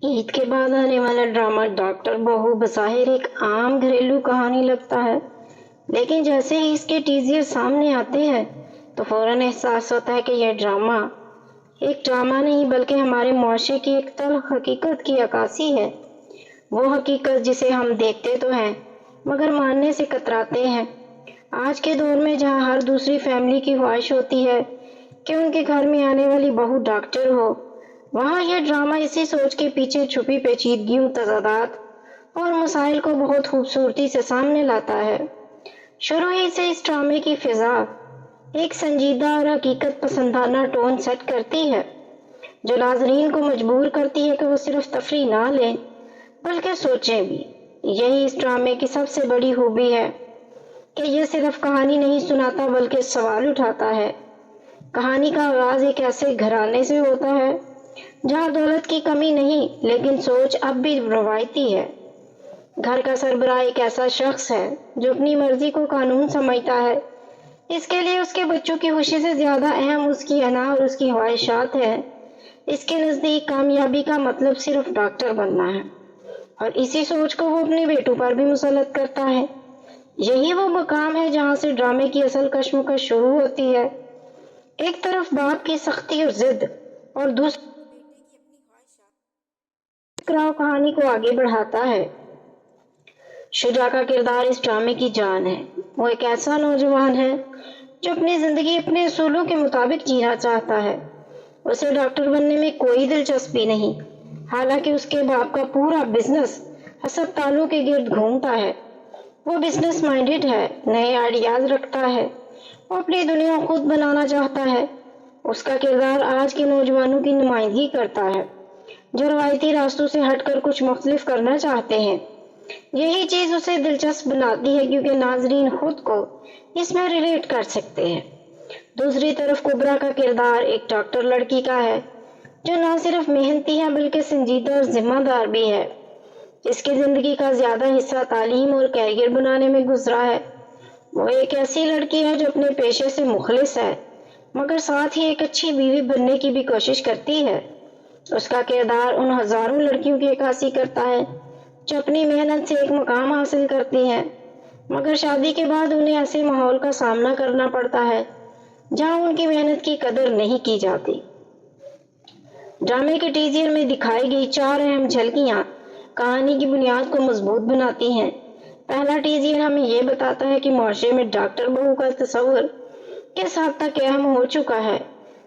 عید کے بعد آنے والا ڈرامہ ڈاکٹر بہو بظاہر ایک عام گھریلو کہانی لگتا ہے، لیکن جیسے ہی اس کے ٹیزر سامنے آتے ہیں تو فوراً احساس ہوتا ہے کہ یہ ڈرامہ ایک ڈرامہ نہیں بلکہ ہمارے معاشرے کی ایک تلخ حقیقت کی عکاسی ہے۔ وہ حقیقت جسے ہم دیکھتے تو ہیں مگر ماننے سے کتراتے ہیں۔ آج کے دور میں جہاں ہر دوسری فیملی کی خواہش ہوتی ہے کہ ان کے گھر میں آنے والی بہو ڈاکٹر ہو، وہاں یہ ڈرامہ اسی سوچ کے پیچھے چھپی پیچیدگیوں، تضادات اور مسائل کو بہت خوبصورتی سے سامنے لاتا ہے۔ شروع ہی سے اس ڈرامے کی فضا ایک سنجیدہ اور حقیقت پسندانہ ٹون سیٹ کرتی ہے، جو ناظرین کو مجبور کرتی ہے کہ وہ صرف تفریح نہ لیں بلکہ سوچیں بھی۔ یہی اس ڈرامے کی سب سے بڑی خوبی ہے کہ یہ صرف کہانی نہیں سناتا بلکہ سوال اٹھاتا ہے۔ کہانی کا آغاز ایک ایسے گھرانے سے ہوتا ہے جہاں دولت کی کمی نہیں لیکن سوچ اب بھی روایتی ہے۔ گھر کا سربراہ ایک ایسا شخص ہے جو اپنی مرضی کو قانون سمجھتا ہے۔ اس کے لیے اس کے بچوں کی خوشی سے زیادہ اہم اس کی انا اور اس کی خواہشات ہیں۔ اس کے نزدیک کامیابی کا مطلب صرف ڈاکٹر بننا ہے، اور اسی سوچ کو وہ اپنے بیٹوں پر بھی مسلط کرتا ہے۔ یہی وہ مقام ہے جہاں سے ڈرامے کی اصل کشمکش شروع ہوتی ہے۔ ایک طرف باپ کی سختی اور ضد اور دوسری ٹکراؤ کہانی کو آگے بڑھاتا ہے۔ شجاع کا کردار اس ڈرامے کی جان ہے۔ وہ ایک ایسا نوجوان ہے جو اپنی زندگی اپنے اصولوں کے مطابق جینا چاہتا ہے۔ اسے ڈاکٹر بننے میں کوئی دلچسپی نہیں، حالانکہ اس کے باپ کا پورا بزنس ہسپتالوں کے گرد گھومتا ہے۔ وہ بزنس مائنڈڈ ہے، نئے آئیڈیاز رکھتا ہے، وہ اپنی دنیا خود بنانا چاہتا ہے۔ اس کا کردار آج کے نوجوانوں کی نمائندگی کرتا ہے جو روایتی راستوں سے ہٹ کر کچھ مختلف کرنا چاہتے ہیں۔ یہی چیز اسے دلچسپ بناتی ہے کیونکہ ناظرین خود کو اس میں ریلیٹ کر سکتے ہیں۔ دوسری طرف کبرا کا کردار ایک ڈاکٹر لڑکی کا ہے جو نہ صرف محنتی ہے بلکہ سنجیدہ اور ذمہ دار بھی ہے۔ اس کی زندگی کا زیادہ حصہ تعلیم اور کیریئر بنانے میں گزرا ہے۔ وہ ایک ایسی لڑکی ہے جو اپنے پیشے سے مخلص ہے مگر ساتھ ہی ایک اچھی بیوی بننے کی بھی کوشش کرتی ہے۔ اس کا کردار ان ہزاروں لڑکیوں کی عکاسی کرتا ہے جو اپنی محنت سے ایک مقام حاصل کرتی ہیں مگر شادی کے بعد انہیں ایسے ماحول کا سامنا کرنا پڑتا ہے جہاں ان کی محنت کی قدر نہیں کی جاتی۔ ڈرامے کے ٹیزر میں دکھائی گئی 4 اہم جھلکیاں کہانی کی بنیاد کو مضبوط بناتی ہیں۔ پہلا ٹیزر ہمیں یہ بتاتا ہے کہ معاشرے میں ڈاکٹر بہو کا تصور کس حد تک اہم ہو چکا ہے۔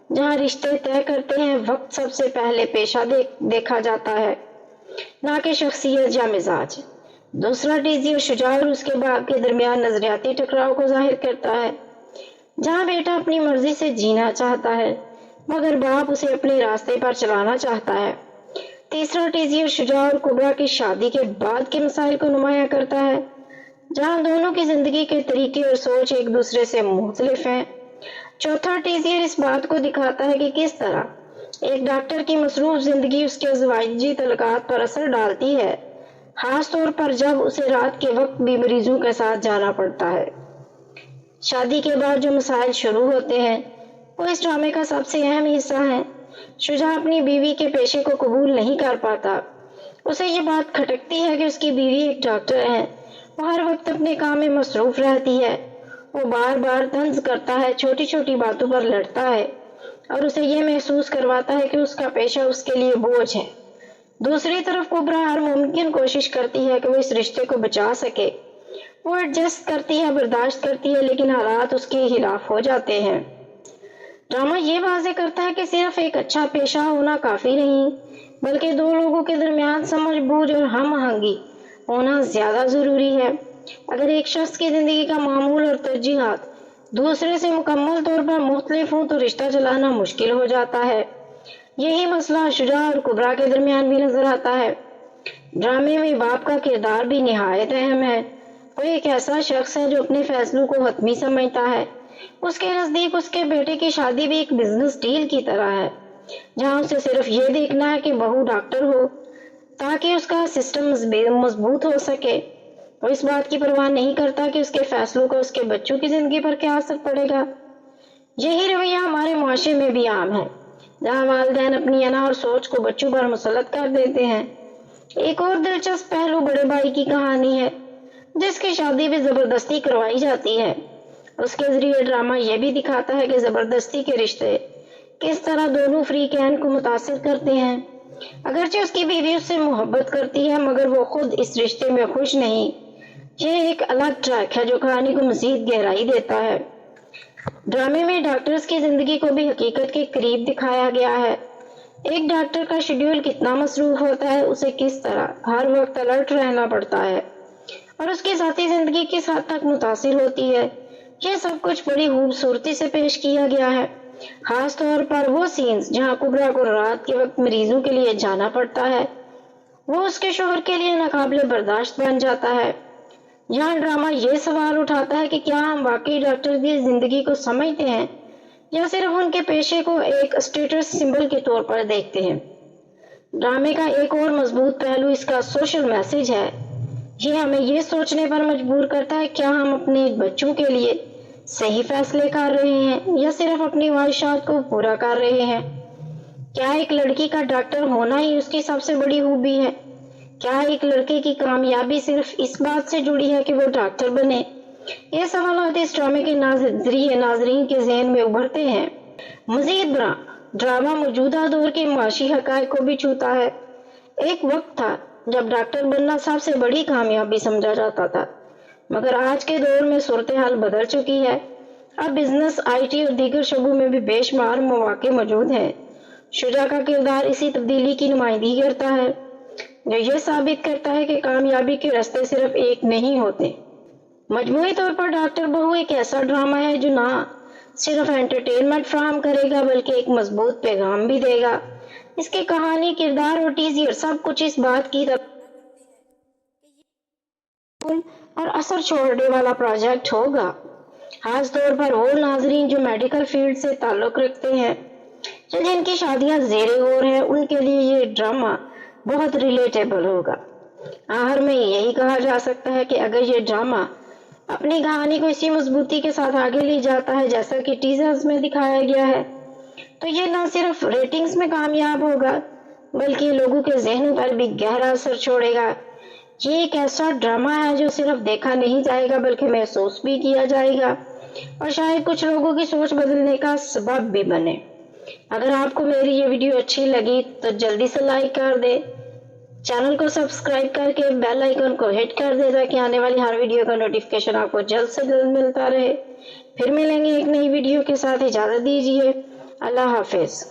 جہاں رشتے طے کرتے ہیں وقت سب سے پہلے پیشہ دیکھا جاتا ہے، نہ کہ شخصیت یا مزاج۔ دوسرا ٹیزر شجاع اور اس کے باپ کے درمیان نظریاتی ٹکراؤ کو ظاہر کرتا ہے، جہاں بیٹا اپنی مرضی سے جینا چاہتا ہے مگر باپ اسے اپنے راستے پر چلانا چاہتا ہے۔ تیسرا ٹیزر شجاع اور کبرا کی شادی کے بعد کے مسائل کو نمایاں کرتا ہے، جہاں دونوں کی زندگی کے طریقے اور سوچ ایک دوسرے سے مختلف ہیں۔ چوتھا ٹیزر اس بات کو دکھاتا ہے کہ کس طرح ایک ڈاکٹر کی مصروف زندگی اس کے ازدواجی تعلقات پر اثر ڈالتی ہے، خاص طور پر جب اسے رات کے وقت بھی مریضوں کے ساتھ جانا پڑتا ہے۔ شادی کے بعد جو مسائل شروع ہوتے ہیں وہ اس ڈرامے کا سب سے اہم حصہ ہیں۔ شجاع اپنی بیوی کے پیشے کو قبول نہیں کر پاتا۔ اسے یہ بات کھٹکتی ہے کہ اس کی بیوی ایک ڈاکٹر ہے، وہ ہر وقت اپنے کام میں مصروف رہتی ہے، وہ بار بار طنز کرتا ہے، چھوٹی چھوٹی باتوں پر لڑتا ہے اور اسے یہ محسوس کرواتا ہے کہ اس کا پیشہ اس کے لیے بوجھ ہے۔ دوسری طرف کبرا ہر ممکن کوشش کرتی ہے کہ وہ اس رشتے کو بچا سکے۔ وہ ایڈجسٹ کرتی ہے، برداشت کرتی ہے، لیکن حالات اس کے خلاف ہو جاتے ہیں۔ ڈرامہ یہ واضح کرتا ہے کہ صرف ایک اچھا پیشہ ہونا کافی نہیں بلکہ دو لوگوں کے درمیان سمجھ بوجھ اور ہم آہنگی ہونا زیادہ ضروری ہے۔ اگر ایک شخص کی زندگی کا معمول اور ترجیحات دوسرے سے مکمل طور پر مختلف ہوں تو رشتہ چلانا مشکل ہو جاتا ہے۔ یہی مسئلہ شجاع اور کبرا کے درمیان بھی نظر آتا ہے۔ ڈرامے میں باپ کا کردار بھی نہایت اہم ہے۔ وہ ایک ایسا شخص ہے جو اپنے فیصلوں کو حتمی سمجھتا ہے۔ اس کے نزدیک اس کے بیٹے کی شادی بھی ایک بزنس ڈیل کی طرح ہے، جہاں اسے صرف یہ دیکھنا ہے کہ بہو ڈاکٹر ہو تاکہ اس کا سسٹم مضبوط ہو سکے۔ وہ اس بات کی پرواہ نہیں کرتا کہ اس کے فیصلوں کا اس کے بچوں کی زندگی پر کیا اثر پڑے گا۔ یہی رویہ ہمارے معاشرے میں بھی عام ہے۔ جہاں والدین اپنی انا اور سوچ کو بچوں پر مسلط کر دیتے ہیں۔ ایک اور دلچسپ پہلو بڑے بھائی کی کہانی ہے، جس کی شادی بھی زبردستی کروائی جاتی ہے۔ اس کے ذریعے ڈرامہ یہ بھی دکھاتا ہے کہ زبردستی کے رشتے کس طرح دونوں فریقین کو متاثر کرتے ہیں۔ اگرچہ اس کی بیوی اس سے محبت کرتی ہے مگر وہ خود اس رشتے میں خوش نہیں۔ یہ ایک الگ ٹریک ہے جو کہانی کو مزید گہرائی دیتا ہے۔ ڈرامے میں ڈاکٹرز کی زندگی کو بھی حقیقت کے قریب دکھایا گیا ہے۔ ایک ڈاکٹر کا شیڈیول کتنا مصروف ہوتا ہے، اسے کس طرح ہر وقت الرٹ رہنا پڑتا ہے اور اس کی ذاتی زندگی کس حد تک متاثر ہوتی ہے، یہ سب کچھ بڑی خوبصورتی سے پیش کیا گیا ہے۔ خاص طور پر وہ سینز جہاں کبرا کو رات کے وقت مریضوں کے لیے جانا پڑتا ہے، وہ اس کے شوہر کے لیے ناقابل برداشت بن جاتا ہے۔ یہاں ڈرامہ یہ سوال اٹھاتا ہے کہ کیا ہم واقعی ڈاکٹر کی زندگی کو سمجھتے ہیں یا صرف ان کے پیشے کو ایک اسٹیٹس سمبل کے طور پر دیکھتے ہیں۔ ڈرامے کا ایک اور مضبوط پہلو اس کا سوشل میسج ہے۔ یہ ہمیں یہ سوچنے پر مجبور کرتا ہے کیا ہم اپنے بچوں کے لیے صحیح فیصلے کر رہے ہیں یا صرف اپنی خواہشات کو پورا کر رہے ہیں۔ کیا ایک لڑکی کا ڈاکٹر ہونا ہی اس کی سب سے بڑی خوبی ہے؟ کیا ایک لڑکے کی کامیابی صرف اس بات سے جڑی ہے کہ وہ ڈاکٹر بنے؟ یہ سوالات اس ڈرامے کے ذریعے ناظرین کے ذہن میں ابھرتے ہیں۔ مزید برآں ڈرامہ موجودہ دور کے معاشی حقائق کو بھی چھوتا ہے۔ ایک وقت تھا جب ڈاکٹر بننا سب سے بڑی کامیابی سمجھا جاتا تھا، مگر آج کے دور میں صورتحال بدل چکی ہے۔ اب بزنس، آئی ٹی اور دیگر شعبوں میں بھی بے شمار مواقع موجود ہیں۔ شجاع کا کردار اسی تبدیلی کی نمائندگی کرتا ہے، جو یہ ثابت کرتا ہے کہ کامیابی کے راستے صرف ایک نہیں ہوتے۔ مجموعی طور پر ڈاکٹر بہو ایک ایسا ڈرامہ ہے جو نہ صرف انٹرٹینمنٹ فراہم کرے گا بلکہ ایک مضبوط پیغام بھی دے گا۔ اس کی کہانی، کردار اور ٹیزر سب کچھ اس بات کی اور اثر چھوڑنے والا پروجیکٹ ہوگا، خاص طور پر وہ ناظرین جو میڈیکل فیلڈ سے تعلق رکھتے ہیں یا جن کی شادیاں زیر غور ہیں، ان کے لیے یہ ڈرامہ بہت ریلیٹیبل ہوگا۔ آخر میں یہی کہا جا سکتا ہے کہ اگر یہ ڈرامہ اپنی کہانی کو اسی مضبوطی کے ساتھ آگے لے جاتا ہے جیسا کہ ٹیزرز میں دکھایا گیا ہے، تو یہ نہ صرف ریٹنگز میں کامیاب ہوگا بلکہ لوگوں کے ذہنوں پر بھی گہرا اثر چھوڑے گا۔ یہ ایک ایسا ڈرامہ ہے جو صرف دیکھا نہیں جائے گا بلکہ محسوس بھی کیا جائے گا اور شاید کچھ لوگوں کی سوچ بدلنے کا سبب بھی بنے۔ اگر آپ کو میری یہ ویڈیو اچھی لگی تو جلدی سے لائک کر دے، چینل کو سبسکرائب کر کے بیل آئیکن کو ہٹ کر دے تاکہ آنے والی ہر ویڈیو کا نوٹیفیکیشن آپ کو جلد سے جلد ملتا رہے۔ پھر ملیں گے ایک نئی ویڈیو کے ساتھ، اجازت دیجیے، اللہ حافظ۔